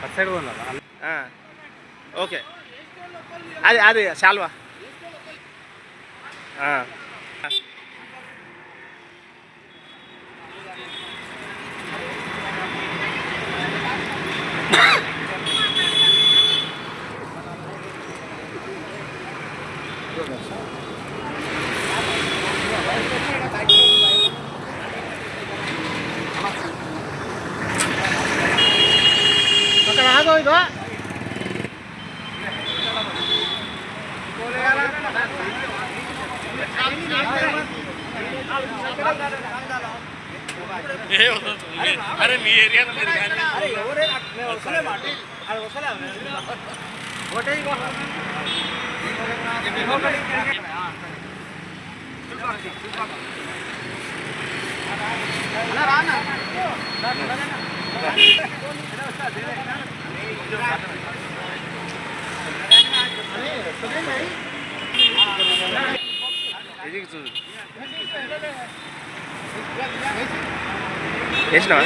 అటు సైడ్ ఉన్నారు. ఓకే, అది శాల్వా. ఇదో అరే మీ ఏరియా వేసినావా?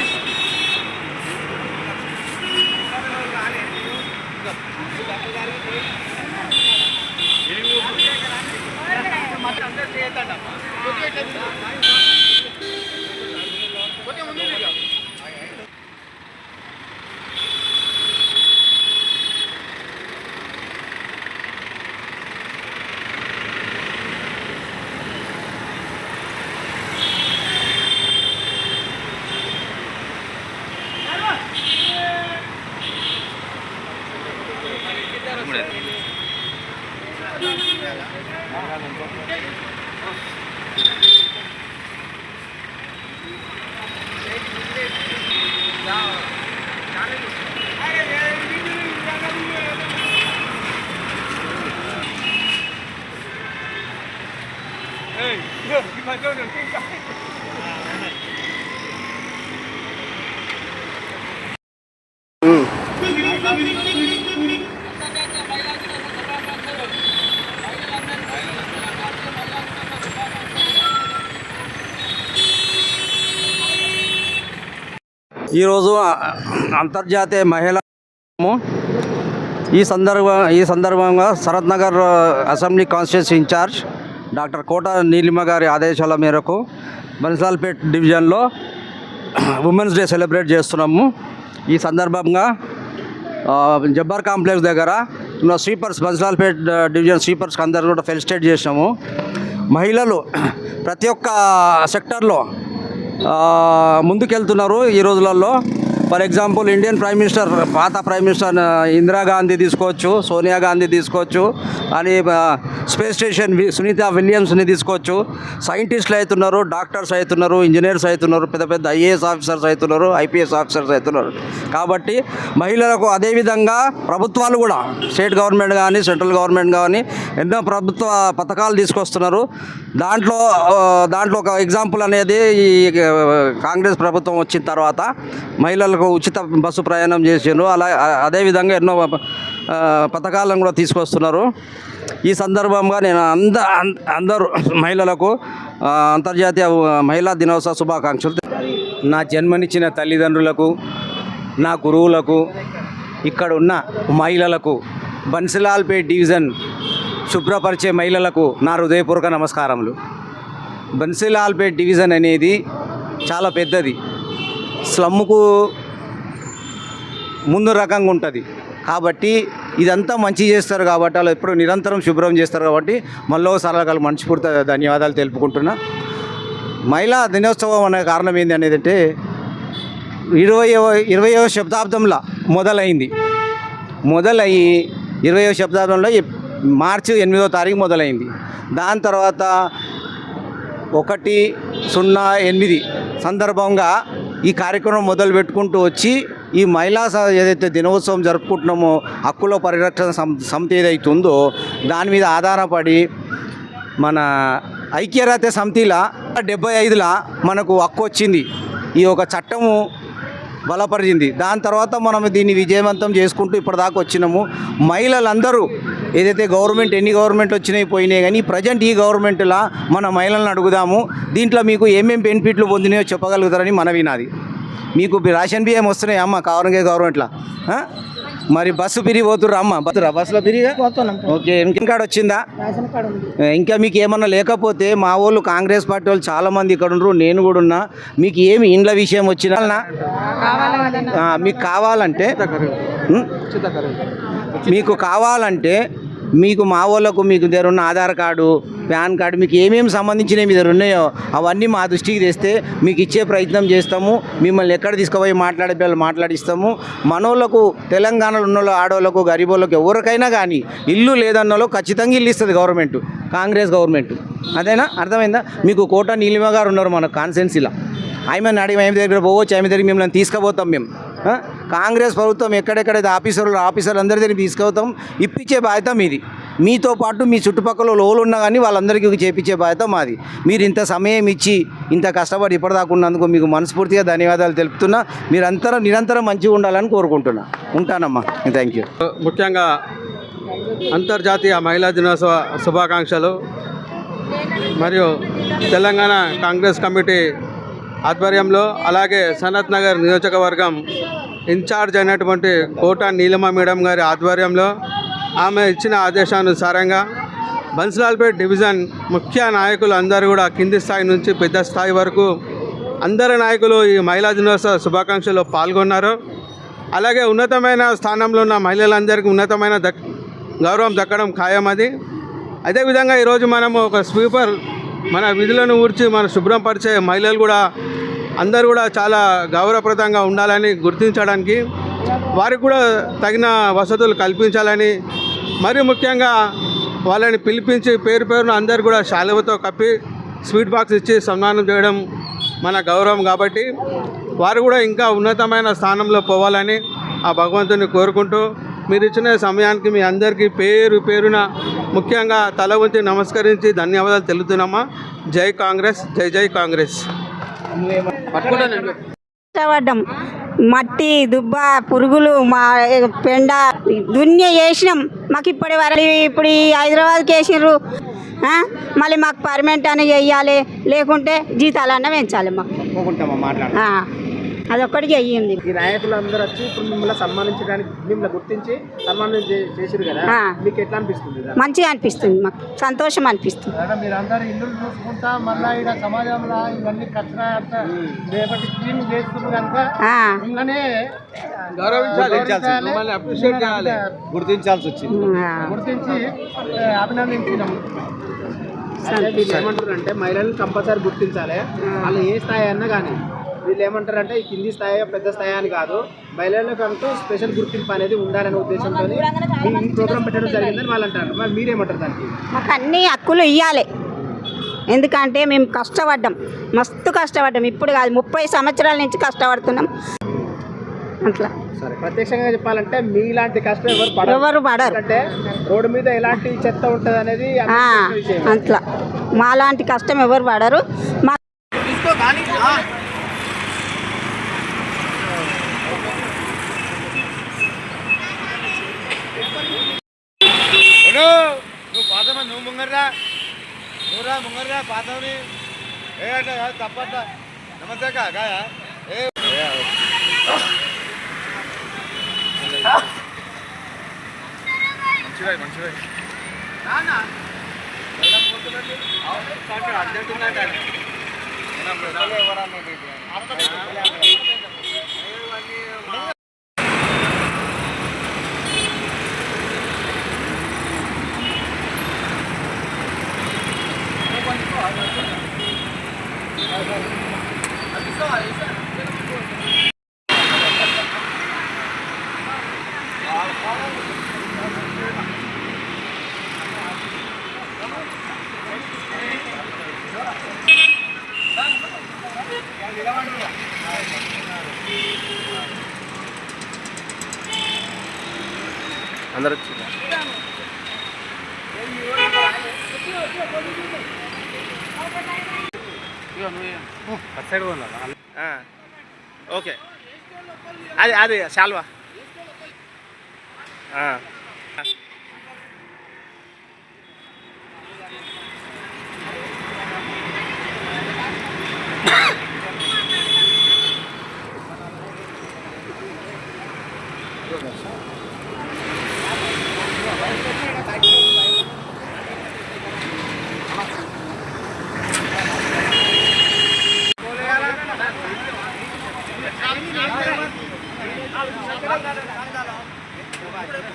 ఈరోజు అంతర్జాతీయ మహిళా ఈ సందర్భంగా Sharath Nagar assembly constituency incharge doctor Kota Neelima గారి ఆదేశాల మేరకు బన్సాల్పేట్ డివిజన్లో ఉమెన్స్ డే సెలబ్రేట్ చేస్తున్నాము. ఈ సందర్భంగా జబ్బర్ కాంప్లెక్స్ దగ్గర ఉన్న స్వీపర్స్ బన్సాల్పేట్ డివిజన్ స్వీపర్స్కి అందరూ కూడా ఫెలిసిటేట్ చేసినాము. మహిళలు ప్రతి ఒక్క సెక్టర్లో ముందుకెళ్తున్నారు ఈ రోజులలో. For example Indian prime minister, పాత ప్రైమ్ మినిస్టర్ ఇందిరాగాంధీ తీసుకోవచ్చు, సోనియా గాంధీ తీసుకోవచ్చు, అని స్పేస్ స్టేషన్ సునీత విలియమ్స్ని తీసుకోవచ్చు. సైంటిస్టులు అవుతున్నారు, డాక్టర్స్ అవుతున్నారు, ఇంజనీర్స్ అవుతున్నారు, పెద్ద పెద్ద ఐఏఎస్ ఆఫీసర్స్ అవుతున్నారు, ఐపీఎస్ ఆఫీసర్స్ అవుతున్నారు. కాబట్టి మహిళలకు అదేవిధంగా ప్రభుత్వాలు కూడా స్టేట్ గవర్నమెంట్ కానీ సెంట్రల్ గవర్నమెంట్ కానీ ఎన్నో ప్రభుత్వ పథకాలు తీసుకొస్తున్నారు. దాంట్లో ఒక ఎగ్జాంపుల్ అనేది ఈ కాంగ్రెస్ ప్రభుత్వం వచ్చిన తర్వాత మహిళలకు ఉచిత బస్సు ప్రయాణం చేసిండ్రు. అదేవిధంగా ఎన్నో పథకాలను కూడా తీసుకొస్తున్నారు. ఈ సందర్భంగా నేను అందరూ మహిళలకు అంతర్జాతీయ మహిళా దినోత్సవ శుభాకాంక్షలు. నా జన్మనిచ్చిన తల్లిదండ్రులకు, నా గురువులకు, ఇక్కడ ఉన్న మహిళలకు, బన్సిలాల్పేట్ డివిజన్ శుభ్రపరిచే మహిళలకు నా హృదయపూర్వక నమస్కారములు. బన్సిలాల్పేట్ డివిజన్ అనేది చాలా పెద్దది. స్లమ్ముకు ముందు రకంగా ఉంటుంది కాబట్టి ఇదంతా మంచి చేస్తారు కాబట్టి వాళ్ళు ఎప్పుడు నిరంతరం శుభ్రం చేస్తారు కాబట్టి మళ్ళీసారి వాళ్ళకి మనస్ఫూర్తి ధన్యవాదాలు తెలుపుకుంటున్నా. మహిళా దినోత్సవం అనే కారణం ఏంటి అనేది అంటే 20వ శతాబ్దంలో మొదలయ్యి 20వ శతాబ్దంలో మార్చి 8వ తారీఖు మొదలైంది. దాని తర్వాత 108 సందర్భంగా ఈ కార్యక్రమం మొదలు పెట్టుకుంటూ వచ్చి ఈ మహిళా ఏదైతే దినోత్సవం జరుపుకుంటున్నామో హక్కుల పరిరక్షణ సమితి ఏదైతే ఉందో దాని మీద ఆధారపడి మన ఐక్యరాజ్య సమితిలో 75లో మనకు హక్కు వచ్చింది. ఈ ఒక చట్టము బలపరిచింది. దాని తర్వాత మనం దీన్ని విజయవంతం చేసుకుంటూ ఇప్పటిదాకా వచ్చినాము. మహిళలందరూ ఏదైతే ఎన్ని గవర్నమెంట్ వచ్చినాయి పోయినాయి కానీ ప్రజెంట్ ఈ గవర్నమెంట్లో మన మహిళలను అడుగుదాము, దీంట్లో మీకు ఏమేమి బెనిఫిట్లు పొందినాయో చెప్పగలుగుతారని మనవి నాది. మీకు రేషన్ బియ్యం వస్తున్నాయి అమ్మ గవర్నమెంట్లో మరి బస్సు పిరిగి పోతుర్రా అమ్మ బస్సులో పిరిగా ఓకే ఇంకేం కార్డు వచ్చిందా ఇంకా మీకు ఏమన్నా లేకపోతే మా వాళ్ళు కాంగ్రెస్ పార్టీ వాళ్ళు చాలామంది ఇక్కడ ఉండరు, నేను కూడా ఉన్నా. మీకు ఏమి ఇండ్ల విషయం వచ్చినా మీకు కావాలంటే మీకు మా వాళ్ళకు మీకు దగ్గర ఉన్న ఆధార్ కార్డు, పాన్ కార్డు, మీకు ఏమేమి సంబంధించినవి మీ దగ్గర ఉన్నాయో అవన్నీ మా దృష్టికి తెస్తే మీకు ఇచ్చే ప్రయత్నం చేస్తాము. మిమ్మల్ని ఎక్కడ తీసుకుపోయి మాట్లాడిస్తాము. మనోళ్ళకు తెలంగాణలో ఉన్న ఆడవాళ్ళకు గరీబోళ్ళకు ఎవరికైనా కానీ ఇల్లు లేదన్నోళ్ళు ఖచ్చితంగా ఇల్లు ఇస్తుంది గవర్నమెంట్, కాంగ్రెస్ గవర్నమెంట్. అదేనా అర్థమైందా? మీకు కోట నీలిమ గారు ఉన్నారు మన కాన్స్టిట్యున్సీలో. ఆమె దగ్గర పోవచ్చు, ఆమె దగ్గర మిమ్మల్ని తీసుకుపోతాం మేము. కాంగ్రెస్ ప్రభుత్వం ఎక్కడెక్కడైతే ఆఫీసర్లు అందరి దగ్గర తీసుకుపోతాం. ఇప్పించే బాధ్యత మీది. మీతో పాటు మీ చుట్టుపక్కల లోలు ఉన్నా కానీ వాళ్ళందరికీ చేపించే బాధ్యత మాది. మీరు ఇంత సమయం ఇచ్చి ఇంత కష్టపడి ఇప్పటిదాకా ఉన్నందుకు మీకు మనస్ఫూర్తిగా ధన్యవాదాలు తెలుపుతున్నా. మీరంతా నిరంతరం మంచిగా ఉండాలని కోరుకుంటున్నా. ఉంటానమ్మా, థ్యాంక్ యూ. ముఖ్యంగా అంతర్జాతీయ మహిళా దినోత్సవ శుభాకాంక్షలు. మరియు తెలంగాణ కాంగ్రెస్ కమిటీ ఆధ్వర్యంలో, అలాగే సనత్ నగర్ నియోజకవర్గం ఇన్ఛార్జ్ అయినటువంటి కోట నీలిమ మేడం గారి ఆధ్వర్యంలో ఆమె ఇచ్చిన ఆదేశానుసారంగా బన్స్లాల్పేట్ డివిజన్ ముఖ్య నాయకులు అందరూ కూడా కింది స్థాయి నుంచి పెద్ద స్థాయి వరకు అందరు నాయకులు ఈ మహిళా దినోత్సవ శుభాకాంక్షల్లో పాల్గొన్నారు. అలాగే ఉన్నతమైన స్థానంలో ఉన్న మహిళలందరికీ ఉన్నతమైన గౌరవం దక్కడం ఖాయం. అదేవిధంగా ఈరోజు మనము ఒక స్వీపర్ మన విధులను ఊర్చి మన శుభ్రం పరిచే మహిళలు కూడా అందరూ కూడా చాలా గౌరవప్రదంగా ఉండాలని గుర్తించడానికి, వారికి కూడా తగిన వసతులు కల్పించాలని, మరి ముఖ్యంగా వాళ్ళని పిలిపించి పేరున అందరు కూడా శాలువతో కప్పి స్వీట్ బాక్స్ ఇచ్చి సన్మానం చేయడం మన గౌరవం. కాబట్టి వారు కూడా ఇంకా ఉన్నతమైన స్థానంలో పోవాలని ఆ భగవంతుని కోరుకుంటూ, మీరు ఇచ్చిన సమయానికి మీ అందరికీ పేరున ముఖ్యంగా తల వంచి నమస్కరించి ధన్యవాదాలు తెలుపుతున్నామా. జై కాంగ్రెస్, జై కాంగ్రెస్. కష్టపడ్డాం. మట్టి దుబ్బ పురుగులు మా పెండ దున్య వేసినాం. మాకు ఇప్పుడు ఈ హైదరాబాద్కి వేసిర్రు. మళ్ళీ మాకు పర్మనెంట్ అని చెయ్యాలి, లేకుంటే జీతాలన్నా పెంచాలి మాకు. అదొక్కడికి అయ్యింది. ఈ నాయకులు అందరూ వచ్చి ఇప్పుడు మిమ్మల్ని సన్మానించడానికి, మిమ్మల్ని గుర్తించి సన్మానం చేసిరు కదా, మీకు ఎట్లా అనిపిస్తుంది? మంచిగా అనిపిస్తుంది, మాకు సంతోషం అనిపిస్తుంది. మీరందరూ ఇల్లు చూసుకుంటా మళ్ళీ ఇక్కడ సమాజంలో ఇవన్నీ కచ్చరా రేపటి క్లీన్ చేస్తున్నారు కనుక ఇళ్ళనే గుర్తించాల్సి వచ్చింది. గుర్తించి అభినందించినాము. ఏమంటారు అంటే మహిళలను కంపల్సరీ గుర్తించాలి. వాళ్ళు ఏ స్థాయి అన్నా కానీ వీళ్ళు ఏమంటారంటే ఈ కింది స్థాయి పెద్ద స్థాయి అని కాదు, మహిళలకు అంటూ స్పెషల్ గుర్తింపు అనేది ఉండాలనే ఉద్దేశంతో ఈ ప్రోగ్రామ్ పెట్టడం జరిగిందని వాళ్ళు అంటారు. మరి మీరేమంటారు దానికి? మాకు అన్ని హక్కులు ఇవ్వాలి. ఎందుకంటే మేము కష్టపడ్డాం, మస్తు కష్టపడ్డాం. ఇప్పుడు కాదు, 30 సంవత్సరాల నుంచి కష్టపడుతున్నాం. అట్లా సరే, ప్రత్యక్షంగా చెప్పాలంటే మీలాంటి కష్టం ఎవరు పడరు. అంటే రోడ్డు మీద ఎలాంటి చెత్త ఉంటుంది అనేది అట్లా మాలాంటి కష్టం ఎవరు పడరు. మా నువ్వు పాతమా, నువ్వు ముంగర్రా, ముంగర్రా పాతని ఏ అంటే తప్పట. నమస్తే కాయా మంచిగా అర్జెంట్ ఉందంటే అందరూ సైడ్ ఓకే. అది శాల్వా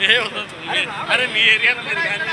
ఏ వస్తుంది అరే మీ ఏరియాలో మీరు కానీ